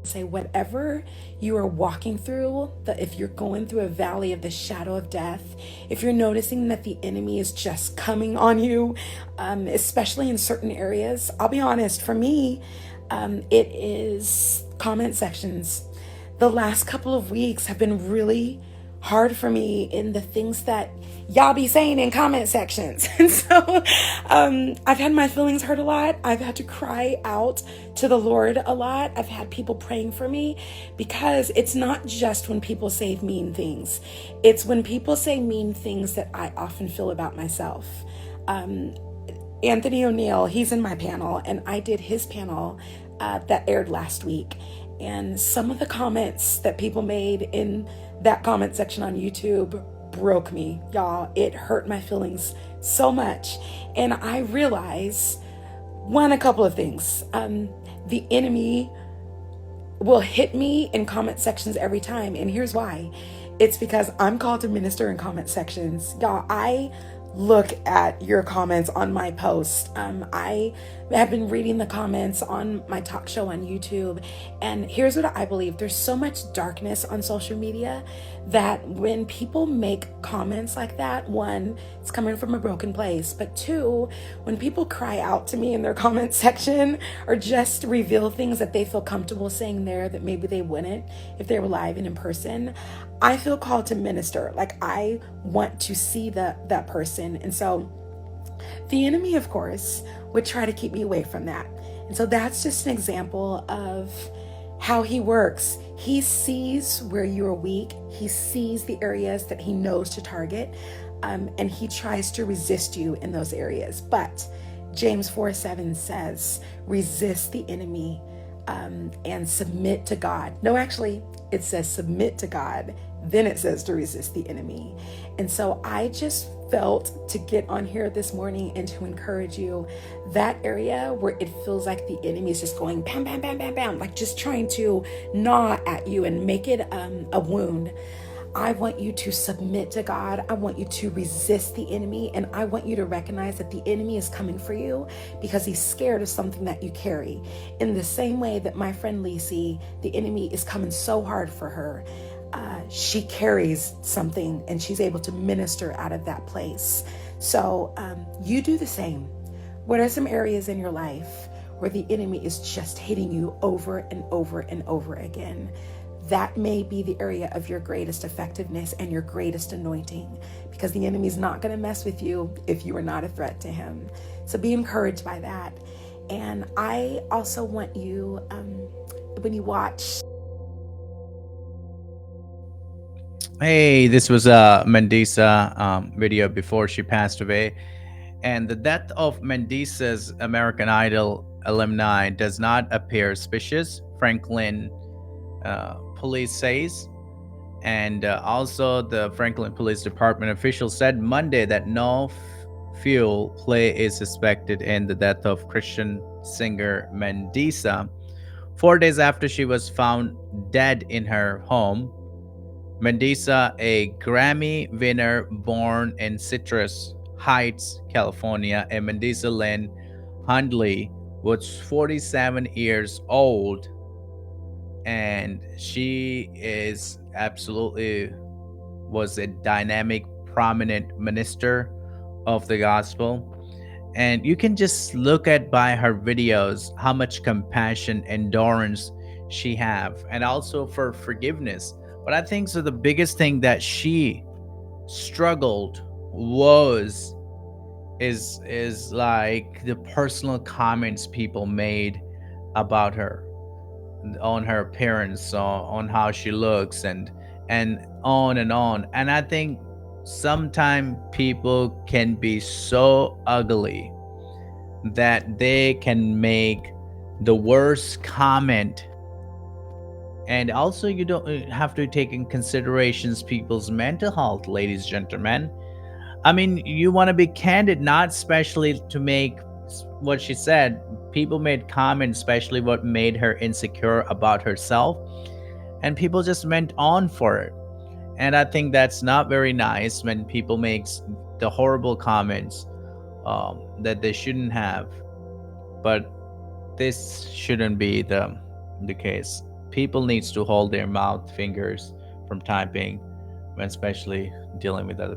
say whatever you are walking through, that if you're going through a valley of the shadow of death, if you're noticing that the enemy is just coming on you, especially in certain areas, I'll be honest, for me, it is comment sections. The last couple of weeks have been really hard for me in the things that y'all be saying in comment sections. And so I've had my feelings hurt a lot. I've had to cry out to the Lord a lot. I've had people praying for me, because it's not just when people say mean things. It's when people say mean things that I often feel about myself. Anthony O'Neill, he's in my panel, and I did his panel that aired last week. And some of the comments that people made in that comment section on YouTube broke me, y'all. It hurt my feelings so much. And I realize, a couple of things. The enemy will hit me in comment sections every time. And here's why. It's because I'm called to minister in comment sections. Y'all, I look at your comments on my post. I have been reading the comments on my talk show on YouTube. And here's what I believe. There's so much darkness on social media that when people make comments like that, one, it's coming from a broken place. But two, when people cry out to me in their comment section or just reveal things that they feel comfortable saying there that maybe they wouldn't if they were live and in person, I feel called to minister. Like, I want to see that person. And so the enemy, of course, would try to keep me away from that. And so that's just an example of how he works. He sees where you are weak. He sees the areas that he knows to target. And he tries to resist you in those areas. But James 4:7 says, resist the enemy and submit to God. No, actually, it says submit to God. Then it says to resist the enemy. And so I just felt to get on here this morning and to encourage you, that area where it feels like the enemy is just going bam, bam, bam, bam, bam, like just trying to gnaw at you and make it a wound. I want you to submit to God. I want you to resist the enemy. And I want you to recognize that the enemy is coming for you because he's scared of something that you carry. In the same way that my friend Lacey, the enemy is coming so hard for her. She carries something and she's able to minister out of that place. So you do the same. What are some areas in your life where the enemy is just hitting you over and over and over again? That may be the area of your greatest effectiveness and your greatest anointing, because the enemy's not going to mess with you if you are not a threat to him. So be encouraged by that. And I also want you, when you watch. Hey, this was a Mandisa video before she passed away. And the death of Mandisa's American Idol alumni does not appear suspicious, Franklin police says. And also, the Franklin Police Department official said Monday that no foul play is suspected in the death of Christian singer Mandisa. 4 days after she was found dead in her home, Mandisa, a Grammy winner born in Citrus Heights, California, and Mandisa Lynn Hundley was 47 years old, and she is absolutely was a dynamic, prominent minister of the gospel. And you can just look at by her videos how much compassion, endurance she have, and also for forgiveness. But I think so the biggest thing that she struggled was is like the personal comments people made about her, on her appearance, on how she looks, and on and on. And I think sometimes people can be so ugly that they can make the worst comment. And also, you don't have to take in considerations people's mental health, ladies and gentlemen. I mean, you want to be candid, not especially to make what she said. People made comments, especially what made her insecure about herself, and people just went on for it. And I think that's not very nice when people make the horrible comments that they shouldn't have. But this shouldn't be the case. people needs to hold their mouth fingers from typing when especially dealing with other people.